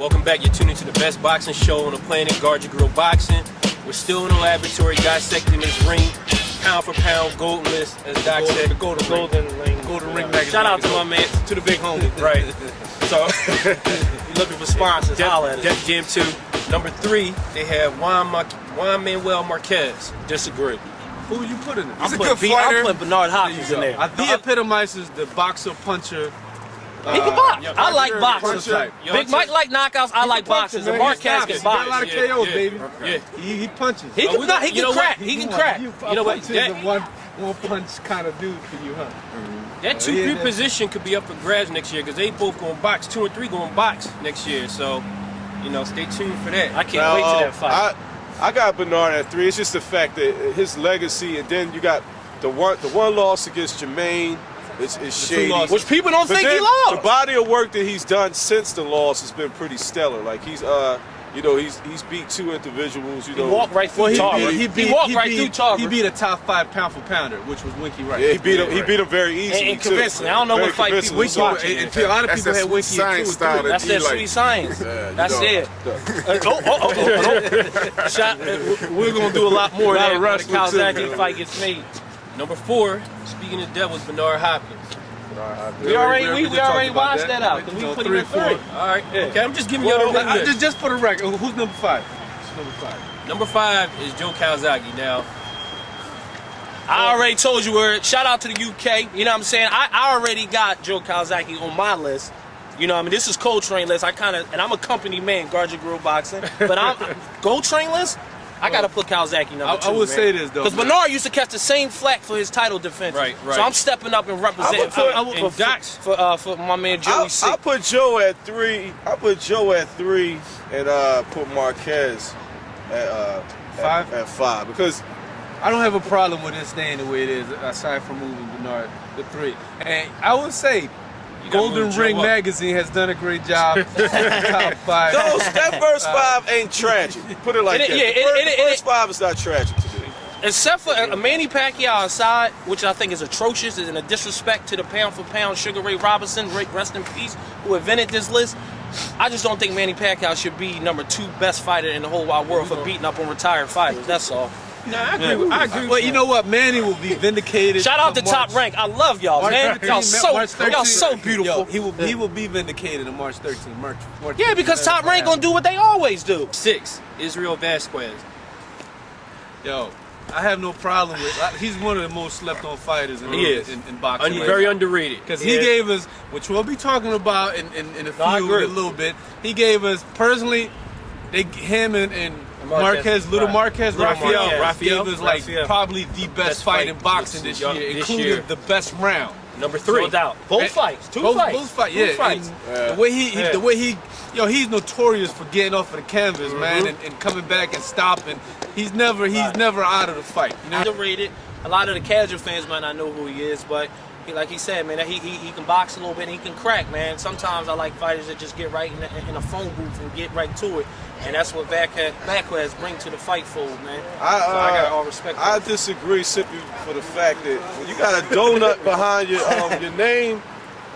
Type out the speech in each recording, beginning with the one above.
Welcome back. You're tuning to the best boxing show on the planet, Guard Your Grill Boxing. We're still in the laboratory dissecting this ring, pound for pound, gold list, as Doc said. The Golden Ring magazine. Shout out to my man, to the big homie. right. So, You're looking for sponsors. Holla at us. Def Jam 2. Number 3, they have Juan Manuel Marquez. Disagree. Who you putting in? I'm putting Bernard Hopkins in there. He epitomizes the boxer puncher. He can box. I like boxers. Puncher. Big Mike like knockouts. I like boxers. And Marquez can He got a lot box. of KOs, baby. Yeah. He punches. He can not. He You know can what? crack. He can crack. You know what? One punch kind of dude for you, huh? That 2-3 position could be up for grabs next year because they both going to box. 2 and 3 going to box next year. So, stay tuned for that. I can't wait to that fight. I got Bernard at 3. It's just the fact that his legacy, and then you got the one loss against Jermaine. It's shady. Which people don't think he The lost. body of work that he's done since the loss has been pretty stellar. Like he's beat 2 individuals. He walked right through Tarver. He walked right through Tarver. He beat a top 5 pound for pounder, which was Winky Wright. Yeah, he beat him very easily. And convincingly. I don't know what fight people was watching. A lot of people had Winky at 2 or 3. That's that sweet science. That's it. We're going to do a lot more of that when the Kawasaki fight gets made. Number 4, speaking of devils, Bernard Hopkins. We already watched that out because we put him in 3. All right. Okay, I'm just giving you the ring list. Just for the record, who's number 5? Number 5. Number 5 is Joe Calzaghe. Now, I already told you where. Shout out to the UK. You know what I'm saying? I already got Joe Calzaghe on my list. You know what I mean? This is Gold Train list. And I'm a company man, Guard Your Grill Boxing. But I'm Gold Train list. I gotta put Calzaghe number 2. I would say this though, because Bernard used to catch the same flack for his title defense. Right. So I'm stepping up and representing for my man Joey C. I put Joe at 3. And put Marquez at 5. At 5 because I don't have a problem with it staying the way it is, aside from moving Bernard to 3. And I would say Golden Ring magazine has done a great job. Top 5. that first 5 ain't tragic. Put it like that. The first 5 is not tragic to me. Except for a Manny Pacquiao aside, which I think is atrocious, and a disrespect to the pound for pound Sugar Ray Robinson, rest in peace, who invented this list. I just don't think Manny Pacquiao should be number 2 best fighter in the whole wide world for beating up on retired fighters. That's all. no, I agree. But you know what? Manny will be vindicated. Shout out to Top Rank. I love y'all, man. Y'all so beautiful. Yo, he will be vindicated on March 13th. March Yeah, because Top Rank gonna do what they always do. 6, Israel Vasquez. Yo, I have no problem with. He's one of the most slept-on fighters in boxing. Very underrated. Because he gave us, which we'll be talking about in a little bit. He gave us personally. Him and Marquez, Raphael gave us probably the best fight in boxing this year, including the best round. Number 3. No doubt. Both fights. Two fights. The way he, he's notorious for getting off of the canvas, man, and coming back and stopping. He's never out of the fight. You know? Underrated. A lot of the casual fans might not know who he is, but like he said, man, he can box a little bit and he can crack, man. Sometimes I like fighters that just get right in a phone booth and get right to it. And that's what Vasquez bring to the fight fold, man. I got all respect for I disagree simply for the fact that when you got a donut behind your name,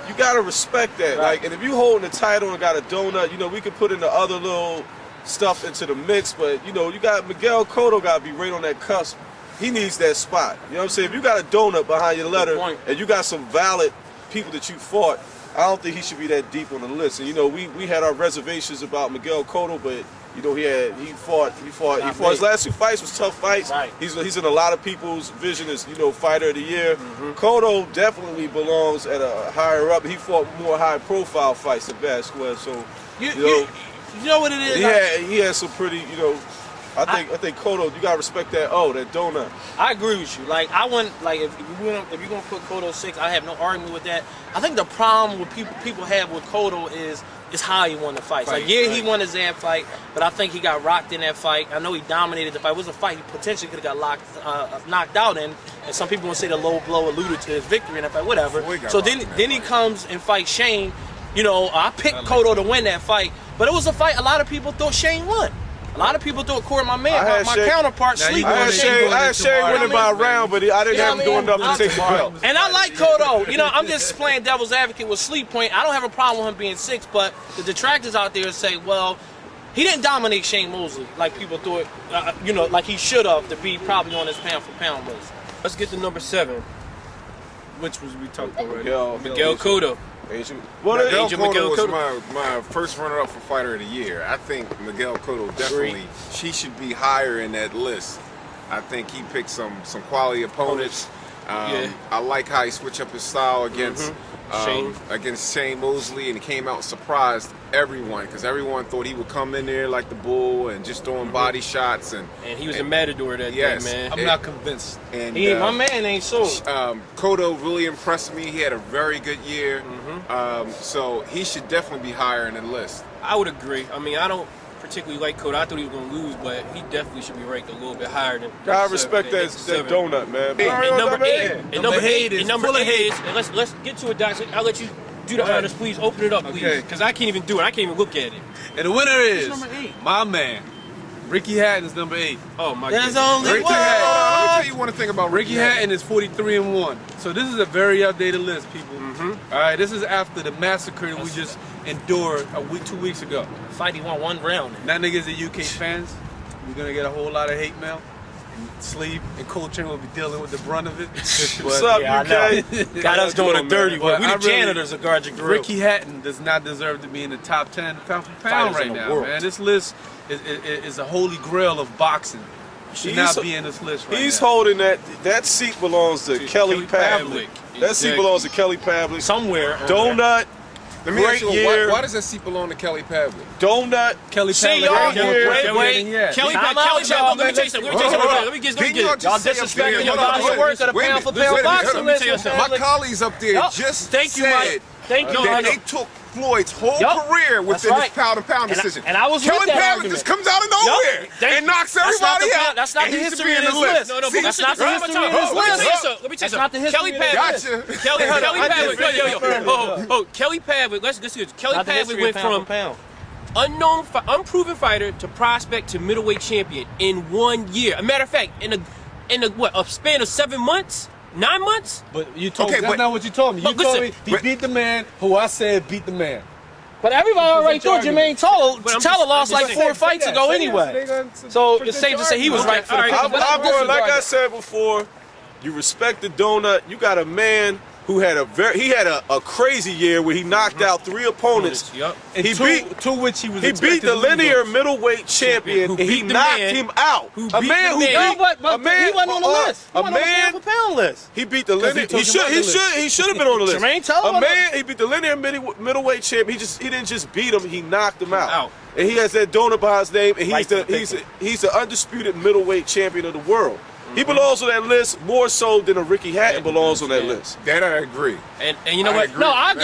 you gotta respect that. Right. Like, and if you holding the title and got a donut, we could put in the other little stuff into the mix, but you got Miguel Cotto gotta be right on that cusp. He needs that spot. You know what I'm saying? If you got a donut behind your letter and you got some valid people that you fought, I don't think he should be that deep on the list. And we had our reservations about Miguel Cotto, but he fought his last 2 fights was tough fights. Right. He's in a lot of people's vision as fighter of the year. Cotto definitely belongs at a higher up. He fought more high profile fights than Vasquez. So you know what it is? He had some pretty I think Cotto, you gotta respect that donut. I agree with you. Like I wouldn't if you're gonna put Cotto 6, I have no argument with that. I think the problem with people have with Cotto is how he won the fights. He won his Zab fight, but I think he got rocked in that fight. I know he dominated the fight. It was a fight he potentially could have got knocked out in, and some people will say the low blow alluded to his victory in that fight, whatever. So then he comes and fights Shane. I picked Cotto to win that fight, but it was a fight a lot of people thought Shane won. A lot of people thought Corey, my man, my Shea, counterpart, sleep on Shea. I had Shea winning by a round, but I didn't have him doing enough to take the belt. And I like Cotto. You know, I'm just playing devil's advocate with Sleep Point. I don't have a problem with him being 6, but the detractors out there say, well, he didn't dominate Shane Mosley like people thought, you know, like he should have to be probably on his pound-for-pound list. Let's get to number 7. Which was we talked already? Miguel Cotto. Miguel Cotto was my first runner-up for Fighter of the Year. I think Miguel Cotto definitely, she should be higher in that list. I think he picked some quality opponents. I like how he switched up his style against Shane Mosley, and he came out and surprised everyone because everyone thought he would come in there like the bull and just throwing body shots and he was a matador that day, man. I'm not convinced. And my man ain't so. Cotto really impressed me. He had a very good year, so he should definitely be higher in the list. I would agree. I mean, I don't particularly like Cotto. I thought he was going to lose, but he definitely should be ranked a little bit higher than. I respect that donut, man. And number 8 is and let's get to it, Doc. I'll let you do the honors, please. Open it up, please, because I can't even do it. I can't even look at it. And the winner is number 8. my man, Ricky Hatton is number 8. Oh my There's goodness. only Ricky one. Hatton. Let me tell you one thing about Ricky Hatton is 43-1. So this is a very updated list, people. All right, this is after the massacre that we just endured 2 weeks ago. Fight, he won 1 round. Now niggas are UK fans. We're gonna get a whole lot of hate mail. And Sleep and Coltrane will be dealing with the brunt of it. What's up, UK? Got us doing a dirty work. We the I really- janitors of Guard Your Grill. Ricky Hatton does not deserve to be in the top 10 pound for pound Fighters right in the now, world. man. This list is a holy grail of boxing. Should not be in this list right He's now. holding that seat belongs to Kelly Pavlik. That seat belongs to Kelly Pavlik. Somewhere. Donut. Let me ask Great you, year. why does that seat belong to Kelly Pavlik? Donut. Kelly See, Pavlik y'all, had more wait, points wait. than he had. Kelly Time Pavlik, out, y'all. let me tell you something. Let me get Didn't it. y'all Y'all just say up disrespecting there- your hold on, body of wait a work minute, of the wait a minute, pound-for-pound wait a minute. boxing Let me tell you list. something. My colleagues up there just Thank you, that Mike. they took Floyd's whole Yup. career within That's his right. pound-to-pound decision. and I was with Kelly that Pavlik argument. just comes out of nowhere and knocks everybody out. That's not and the he should history be in in his the list. No, but See, that's not the history in his Let me tell you list. something. Let me tell you That's not the something. Kelly history in Pavlik. his Gotcha. Kelly Pavlik. Kelly Kelly Pavlik. Let's get this. Kelly Not the Pavlik history went of pound from for pound. unproven fighter to prospect to middleweight champion in 1 year. A matter of fact, in a span of 7 months, 9 months. But you told Okay, me, that's but- not what you told me. You but told me listen, he beat the man who I said beat the man. But everybody already thought Jermaine Taylor But I'm just- lost I'm like just 4 saying, fights ago anyway. So it's safe to say he was Okay, right for the all right. pick. But I'm this going, is like I right. said before, you respect the donut. You got a man who had a crazy year where he knocked out 3 opponents. Yup. And He two, beat- to which he was He expected beat the to lose linear those. middleweight champion, Who and he beat the knocked man him out. who A beat man the who man. beat No, but a man. he wasn't on the list. He A wasn't on the man. pound for pound list. He beat the Because linear. he took him off the He should have been on the list. Jermaine Taylor A was man. He beat the linear middleweight champion. He didn't just beat him. He knocked him out. Out. And he has that donut behind his name. And Right to the pick. he's the undisputed middleweight champion of the world. He belongs on that list more so than a Ricky Hatton belongs on that list. That I agree. And you know I what? agree. No, I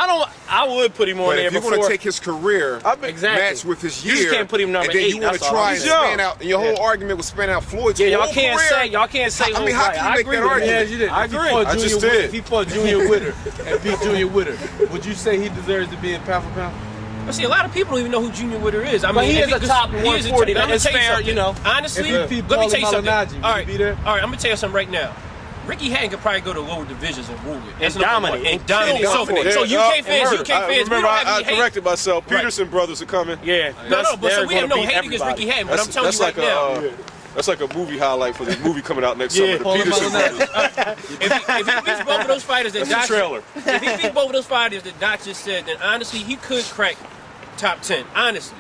don't. I would put him on But there if you're before. going to take his career Exactly. match with his You year, just can't put him number and then 8, you want that's to all. try He's and young. span out, and your whole argument was span out Floyd's Yeah, y'all whole can't career. say. Y'all can't say. I mean, how can you make that Yeah, argument? you did. I If he agree. fought I just Junior- did. If he fought Junior Witter and beat Junior Witter, would you say he deserves to be in pound for pound? But see, a lot of people don't even know who Junior Witter is. I But mean, he if is a top he is a 140. but I'm gonna It's tell you fair, something. you know. Honestly, If he let me tell you Paulie something. Malignaggi, would All you right, be there? all right. I'm gonna tell you something right now. Ricky Hatton could probably go to lower divisions and rule it. That's And number dominate. one. And dominate. Kill So dominate. UK fans, murder. UK fans, we Remember, don't have I any hate. corrected myself. Right. Peterson brothers are coming. Yeah. No, but they're so we have no gonna beat hate against everybody. Ricky Hatton. But I'm telling That's you like right now, that's like a movie highlight for the movie coming out next summer. The Paulie Peterson Malignaggi. brothers. if he beats both of those fighters that That's the Doc, trailer. if he beats both of those fighters that Doc just said, then honestly, he could crack top 10. Honestly.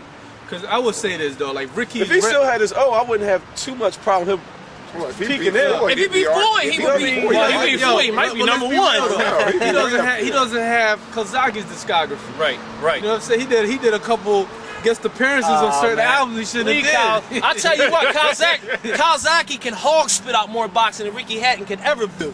Because I would say this though, like Ricky. If he still had his I wouldn't have too much problem him peeking in. If he beat Floyd, he would be. He beat Floyd, he might be number 1. He doesn't have Kozaki's discography. Right. You know what I'm saying? He did a couple guest appearances on certain albums he shouldn't have did. I'll tell you what, Kawasaki can hog spit out more boxing than Ricky Hatton can ever do.